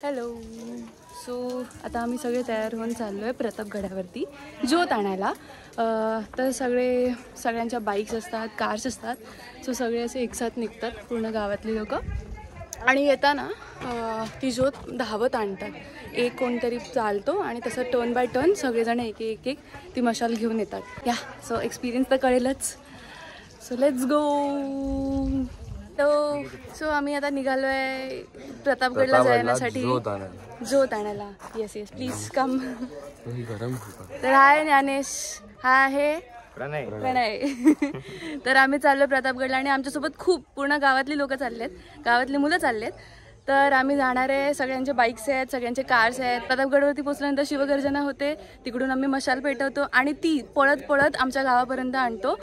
Hello. So आता आम्ही सगळे तयार होऊन चाललो आहे प्रतापगडावरती ज्योत आणायला. तर सगळ्यांच्या बाईक्स असतात, कार्स असतात. सो सगळे असे एकसाथ निघतात पूर्ण गावातली लोक आणि येताना ती ज्योत धावत आणतात. एक कोणतरी चालतो आणि तसं टर्न बाय टर्न सगळेजण एक एक एक ती मशाल घेऊन येतात. सो एक्सपिरियन्स तर कळेलच. So let's go. सो आम्ही आता निघालो आहे प्रतापगडला जाण्यासाठी ज्योत आणायला. Yes yes please come. तर हाय ज्ञानेश, हा आहे प्रणय. तर आम्ही चाललो प्रतापगडला आणि आमच्यासोबत खूप पूर्ण गावातली लोक चाललेत, गावातली मुलं चाललेत. तर आम्ही जाणार आहे. सगळ्यांचे बाईक्स आहेत, सगळ्यांचे कार्स आहेत. प्रतापगडवरती पोचल्यानंतर शिवगर्जना होते, तिकडून आम्ही मशाल पेटवतो आणि ती पळत पळत आमच्या गावापर्यंत आणतो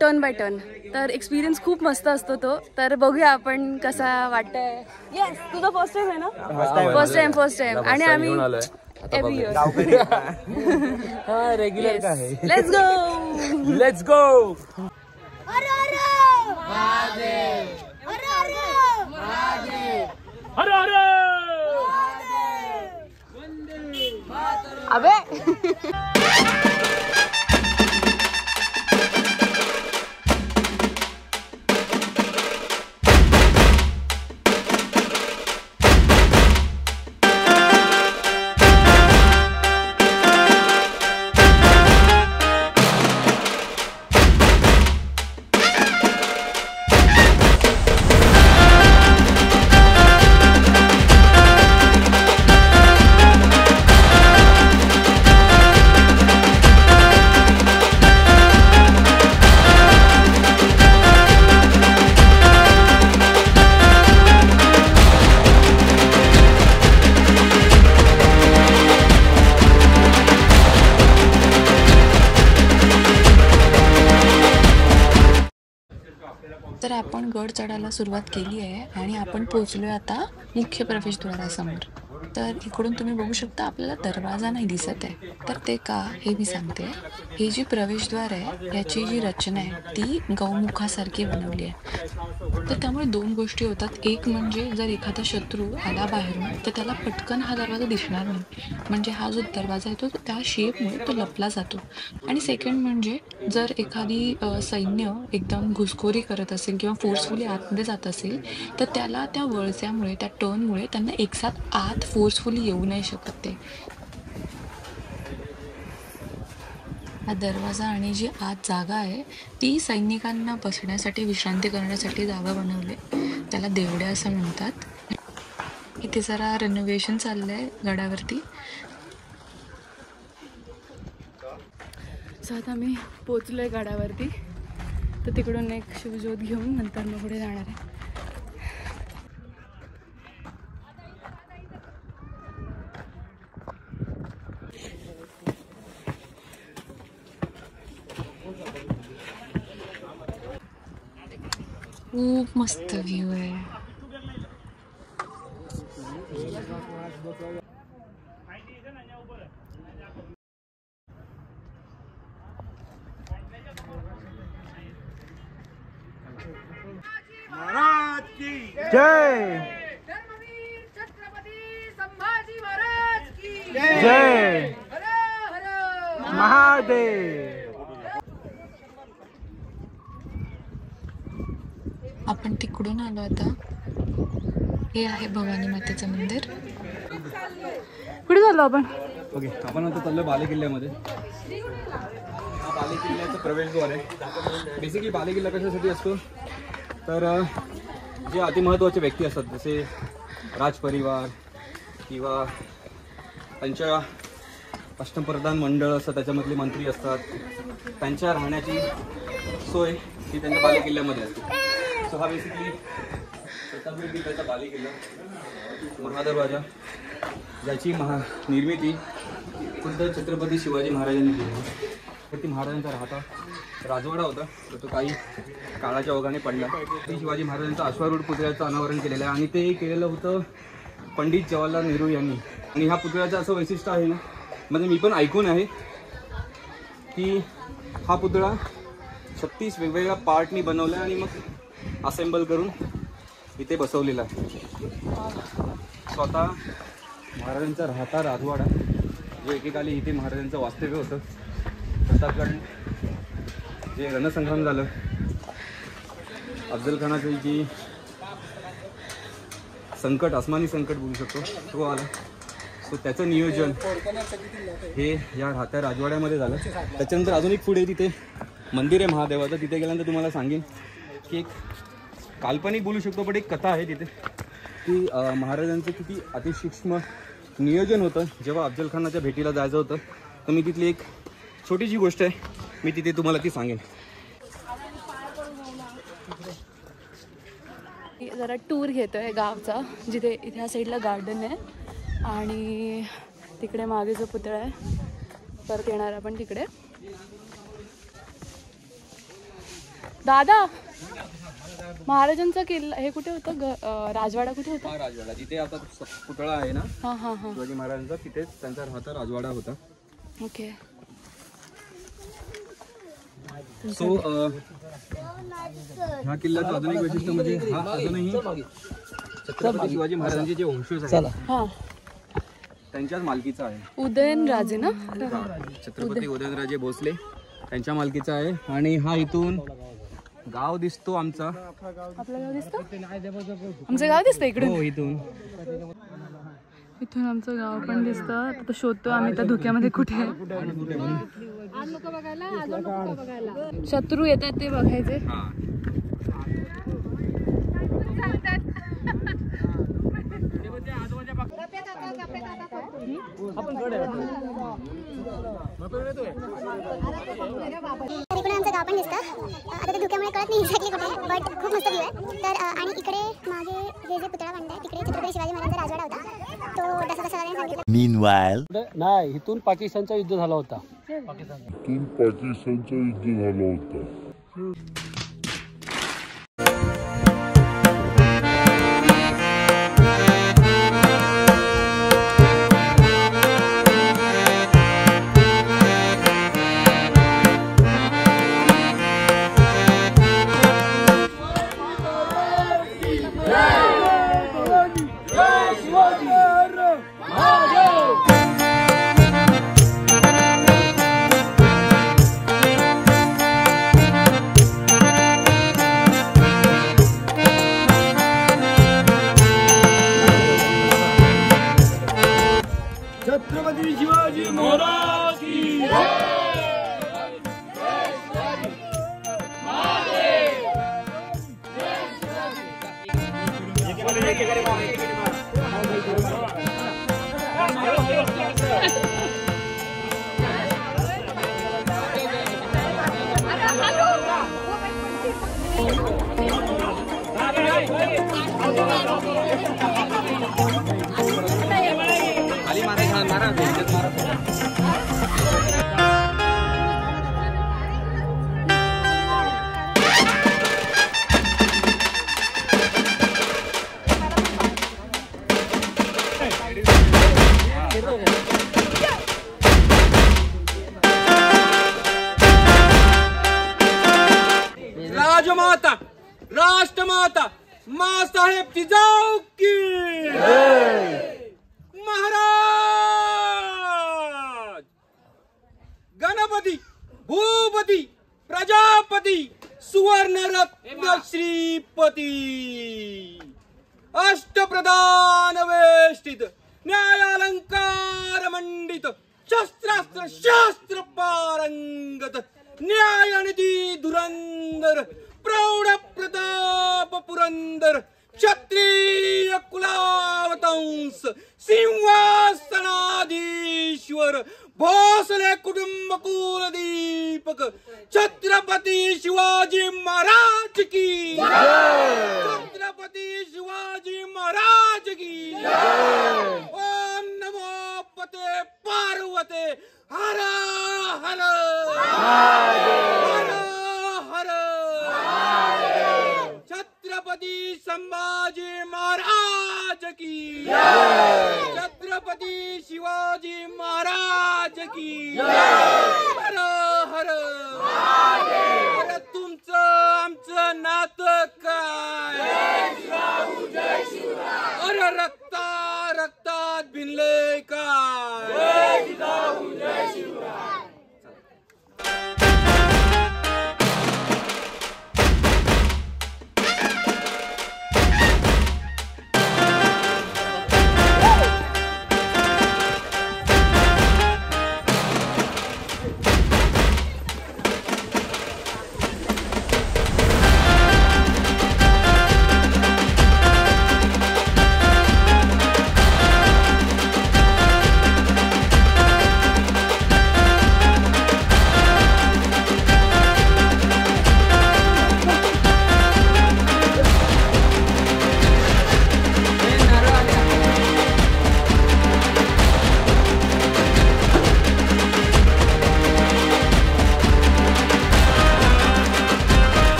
टर्न बाय टर्न. तर एक्सपिरियन्स खूप मस्त असतो तो. तर बघूया आपण कसा वाटतंय. येस, तुझा फर्स्ट टाइम आहे ना? First time. आणि आम्ही एव्हरी इयर रेग्युलर का आहे. Let's go. अबे तर आपण गड चढायला सुरुवात केली आहे आणि आपण पोहोचलोय आता मुख्य प्रवेशद्वारासमोर. तर इकडून तुम्ही बघू शकता आपल्याला दरवाजा नाही दिसत आहे. तर ते का हे मी सांगते. ही जी प्रवेशद्वार आहे याची जी रचना आहे ती गौमुखासारखी बनवली आहे. तर त्यामुळे दोन गोष्टी होतात. एक म्हणजे जर एखादा शत्रू आला बाहेरून तर त्याला पटकन हा दरवाजा दिसणार नाही, म्हणजे हा जो दरवाजा आहे तो त्या शेपमुळे तो लपला जातो. आणि सेकंड म्हणजे जर एखादी सैन्य एकदम घुसखोरी करत असेल किंवा फोर्सफुली आतमध्ये जात असेल तर त्याला त्या वळस्यामुळे, त्या टर्नमुळे त्यांना एकसाथ आत फोर्सफुली येऊ नाही शकत ते. हा दरवाजा आणि जी आत जागा आहे ती सैनिकांना बसण्यासाठी, विश्रांती करण्यासाठी जागा बनवली. त्याला देवड्या असं म्हणतात. इथे जरा रेनोव्हेशन चाललं आहे गडावरती. सो आता आम्ही पोचलो आहे गडावरती. तर तिकडून एक शिवज्योत घेऊन नंतर मग पुढे जाणार आहे. खूप मस्त व्ह्यू आहे. महाराज की जय. धर्मवीर छत्रपती संभाजी महाराज की जय. हर हर महादेव. आपण तिकडून आलो आता. हे आहे भवानी मातेचं मंदिर. कुठे चाललो आपण? ओके, आपण आता चाललो बालेकिल्ल्यामध्ये. हा बालेकिल्ल्याचा प्रवेशद्वार आहे. बेसिकली बालेकिल्ला कशासाठी असतो तर जे अतिमहत्त्वाचे व्यक्ती असतात जसे राजपरिवार किंवा त्यांच्या अष्टप्रधान मंडळ असतं, त्याच्यामधले मंत्री असतात, त्यांच्या राहण्याची सोय ही त्यांच्या बालेकिल्ल्यामध्ये असते. सो हा बेसिकली प्रतापगड किल्ल्याचा बालेकिल्ला, महादरवाजा, ज्याची निर्मिती खुद्द छत्रपती शिवाजी महाराजांनी केली. तर ती महाराजांचा राहता राजवाडा होता, तर तो काही काळाच्या ओघाने पडला. ती शिवाजी महाराजांचा अश्वारूढ पुतळ्याचं अनावरण केलेलं आहे आणि ते केलेलं होतं पंडित जवाहरलाल नेहरू यांनी. आणि ह्या पुतळ्याचं असं वैशिष्ट्य आहे ना, म्हणजे मी पण ऐकून आहे की हा पुतळा 36 वेगवेगळ्या पार्टनी बनवला आणि मग असेंबल करून इथे बसवलेला आहे. स्वतः महाराजांचा राहता राजवाडा, जो एकेकाली इथे महाराजांचं वास्तव्य होतं. प्रतापगड जे रणसंग्राम झालं, अफजल खानाचं जी संकट, आसमानी संकट बोलू शकतो, तो आला. सो त्याचं नियोजन हे या राहत्या राजवाड्यामध्ये झालं. त्याच्यानंतर अजून एक पुढे तिथे मंदिर आहे महादेवाचं. तिथे गेल्यानंतर तुम्हाला सांगेन की एक काल्पनिक बोलू शकतो, पण एक कथा आहे तिथे की महाराजांचं किती अतिसूक्ष्म नियोजन होतं. जेव्हा अफजल खानाच्या भेटीला जायचं होतं, तर मी तिथली एक छोटीशी गोष्ट आहे, मी तिथे तुम्हाला ती सांगेन. जरा टूर घेतोय गावचा, जिथे इथे ह्या साईडला गार्डन आहे आणि तिकडे मागे जो पुतळा आहे, परत येणार आपण तिकडे. दादा, महाराजांचा किल्ला हे कुठे होतं? राजवाडा कुठे होता? राजवाडा जिथे आता पुतळा आहे ना, हां हां हां, शिवाजी महाराजांचा, तिथेच त्यांचा राहता राजवाडा होता. ओके. सो ह्या किल्ल्याचं अजून एक वैशिष्ट्य म्हणजे हा अजूनही छत्रपती शिवाजी महाराजांचे जे वंशज आहेत हां, त्यांच्याच मालकीचा आहे. उदयनराजे ना? छत्रपती उदयनराजे भोसले त्यांच्या मालकीचा आहे. आणि हा इथून गाव दिसतो आमचा. आपलं गाव दिसतं? आमचं गाव दिसतं इकडून? हो, इथून आमचं गाव पण दिसतं. आता शोधतो आम्ही त्या धुक्यामध्ये कुठे आहे. शत्रू येतात ते बघायचे. इकडे आमचं गाव पण दिसतं. आता ते धुक्यामुळे कळत नाही एक्झॅक्टली कुठे, बट खूप मस्त व्ह्यू आहे. तर आणि इकडे मागे हे जे पुतळा बांधलाय, तिकडे छत्रपती शिवाजी महाराजांचा राजवाडा होता. तो जसा सांगितलं. Meanwhile, नाही, इथून पाकिस्तानचा युद्ध झाला होता. छत्रपती शिवाजी महाराज की राजमाता, राष्ट्रमाता माँ साहेब जिजाऊ की महाराज. गणपती, भूपती, प्रजापती, सुवर्ण रत्न श्रीपती, अष्टप्रधान वेष्टित, न्यायालंकार मंडित, शस्त्रास्त्र शास्त्र पारंगत, न्यायनिधी धुरंधर, प्रौढ प्रताप पुरंदर, क्षत्रिय कुलावतंस, सिंहासनाधीश्वर, भोसले कुटुंब कुलदीपक, छत्रपती शिवाजी महाराज की, छत्रपती शिवाजी महाराज की. ओम नमो पते पार्वते हर हर हर हर. छत्रपती संभाजी महाराज की, छत्रपती शिवाजी महाराज की. हर हर. अरे तुमचं आमचं नातं काय? अरे रक्ता रक्तात भिनले काय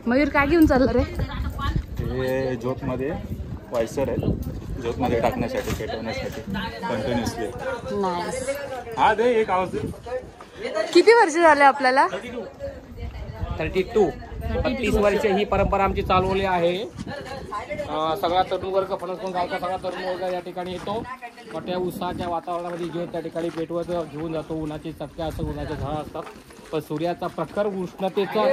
मयूर काय घेऊन चालला रे? हे झोपमध्ये वायसर आहेत, झोपमध्ये टाकण्यासाठी, पेटवण्यासाठी कंटिन्युअसली. नाईस. हा दे एक आवाज दे. किती वर्ष झाले आपल्याला? 32. 30 वर्ष ही परंपरा आमची चालवली आहे. सगळा तरुण वर्ग, फणसपूर गावचा सगळा तरुण वर्ग या ठिकाणी येतो. मोठ्या उत्साहाच्या वातावरणामध्ये ज्योत त्या ठिकाणी पेटवत घेऊन जातो. उन्हाचे चटके असं, उन्हाचे झळ असतात, पण सूर्याचा प्रखर उष्णतेचा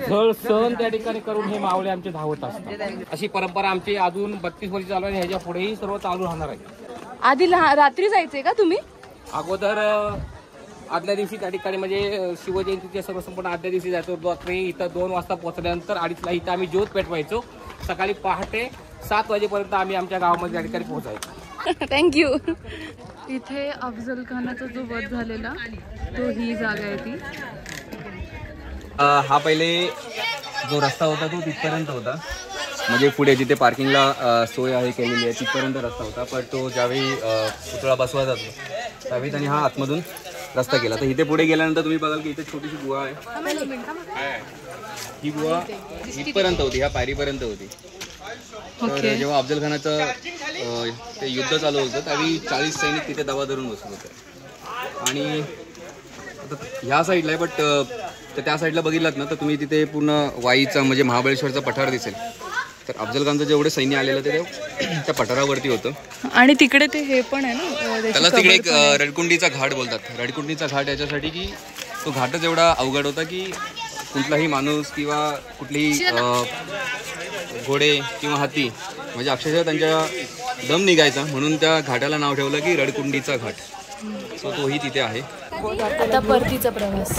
झळ सहन त्या ठिकाणी करून हे मावळे आमचे धावत असतात. अशी परंपरा आमची अजून 32 वर्ष चालू आहे. ह्याच्या पुढेही सर्व चालू राहणार आहे. आधी रात्री जायचंय का तुम्ही? अगोदर आदल्या दिवशी त्या ठिकाणी म्हणजे शिवजयंतीच्या सर्व संपूर्ण आदल्या दिवशी जायचो. रात्री इथं 2 वाजता पोहोचल्यानंतर 2:30ला इथं आम्ही ज्योत पेटवायचो. सकाळी पहाटे 7 वाजेपर्यंत आम्ही आमच्या गावामध्ये त्या ठिकाणी पोहोचायचो. थँक्यू. इथे अफजल खानाचा जो वध झालेला तो ही जागा आहे ती. हा पहिले जो रस्ता होता तो तिथपर्यंत होता, म्हणजे पुढे जिथे पार्किंगला सोय आहे केलेली आहे तिथपर्यंत रस्ता होता. पण तो ज्यावेळी पुतळा बसवा जातो त्यावेळी त्यांनी हा आतमधून रस्ता केला. तर इथे पुढे गेल्यानंतर तुम्ही बघाल की इथे छोटीशी गुहा आहे. ही गुहा इथपर्यंत होती, ह्या पायरीपर्यंत होती. तर जेव्हा अफजल खानाचं ते युद्ध चालू होतं त्यावेळी 40 सैनिक तिथे दबा धरून बसत होते. आणि आता ह्या साईडला आहे, बट त्या साईडला बघितलात ना तर तुम्ही तिथे पूर्ण वाईचा म्हणजे महाबळेश्वरचा पठार दिसेल. तर अफजल खानचं जेवढे सैन्य आलेलं ते त्या पठारावरती होतं. आणि तिकडे ते हे पण आहे ना, त्याला तिकडे एक रडकुंडीचा घाट बोलतात. रडकुंडीचा घाट याच्यासाठी की तो घाटच एवढा अवघड होता की कुठलाही माणूस किंवा कुठलीही घोडे किंवा हाती म्हणजे अक्षरशः त्यांच्या दम निघायचा, म्हणून त्या घाटाला नाव ठेवलं की रडकुंडीचा घाट. सो तोही तिथे आहे. आता परतीचा प्रवास.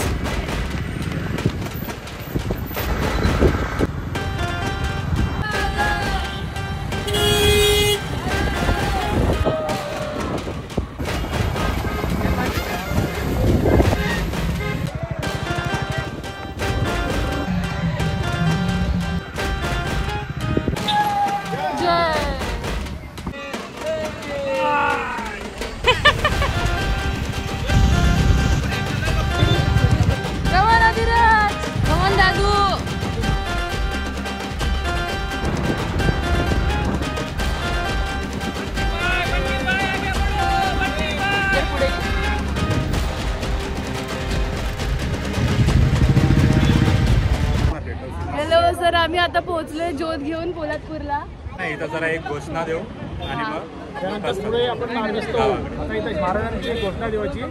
सर आम्ही आता पोहोचलोय ज्योत घेऊन पोलादपूरला. नाही इथं जरा एक घोषणा देऊ आणि मग त्यानंतर पुढे आपण मार्गस्थ होऊ. आता इथं महाराजांची घोषणा देवायची.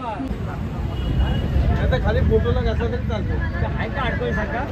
आता खाली फोटोला घातला तरी चालतो. आहे का अडकळी सारखा?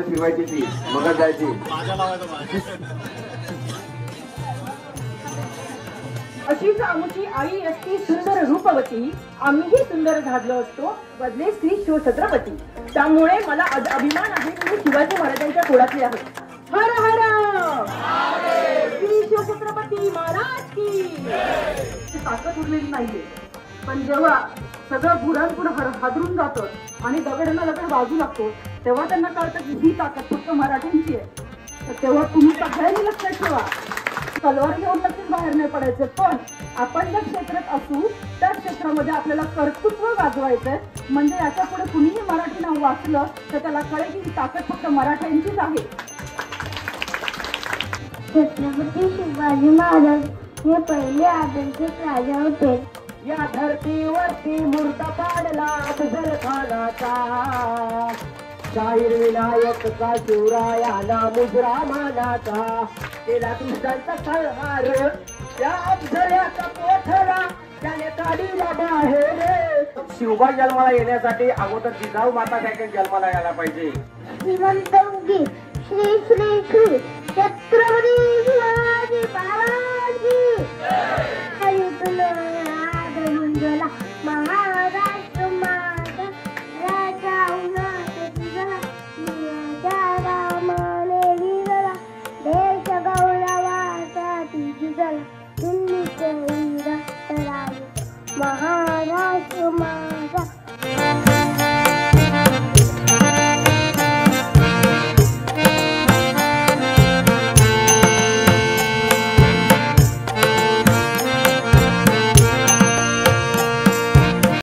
फिरवायची ती मग जायची. अशीच आमची आई असती सुंदर रूपवती, आम्हीही सुंदर झाडलो असतो बदले श्री शिवछत्रपती. त्यामुळे मला अभिमान आहे की मी शिवाजी महाराजांच्या कुळातली आहे. हर हर श्री शिवछत्रपती महाराज की. ताकद उरलेली नाहीये, पण जेव्हा सगळं बुडांपुढे हादरून जातं आणि दगडांना दगड बाजू लागतो तेव्हा त्यांना कळतं की ही ताकद फक्त मराठ्यांची आहे. तर तेव्हा तुम्ही सगळ्यांनी लक्षात ठेवा, तलवार घेऊन नक्कीच बाहेर नाही पडायचं, पण आपण ज्या क्षेत्रात असू त्या क्षेत्रामध्ये आपल्याला कर्तृत्व गाजवायचंय. म्हणजे याच्या पुढे कुणीही मराठी नाव वाचलं तर त्याला कळेल की ही ताकद फक्त मराठ्यांचीच आहे. छत्रपती शिवाजी महाराज हे पहिले आदर्श राजा होते. या धरतीवरती मूर्त पाडला अफजल खानाचा, शाहीर विनायकचा शिवरायाला मुजरा मानाचा. केला दुष्टांचा संहार त्या अफजलाचा पोथला त्याने काढीला बाहेर. शिवबा जन्माला येण्यासाठी अगोदर जिजाऊ माता काय जन्माला यायला पाहिजे. श्रीमंत उगी श्री श्री श्री छत्रपती शिवाजी महाराज की. हरी तुला आदरुंजला महाराष्ट्र माझा राजा उन्हात तुझा निळ्या रामाने लिहिला देश गौरवासाठी जिजला दिल्लीचे इंद्र राज महाराष्ट्र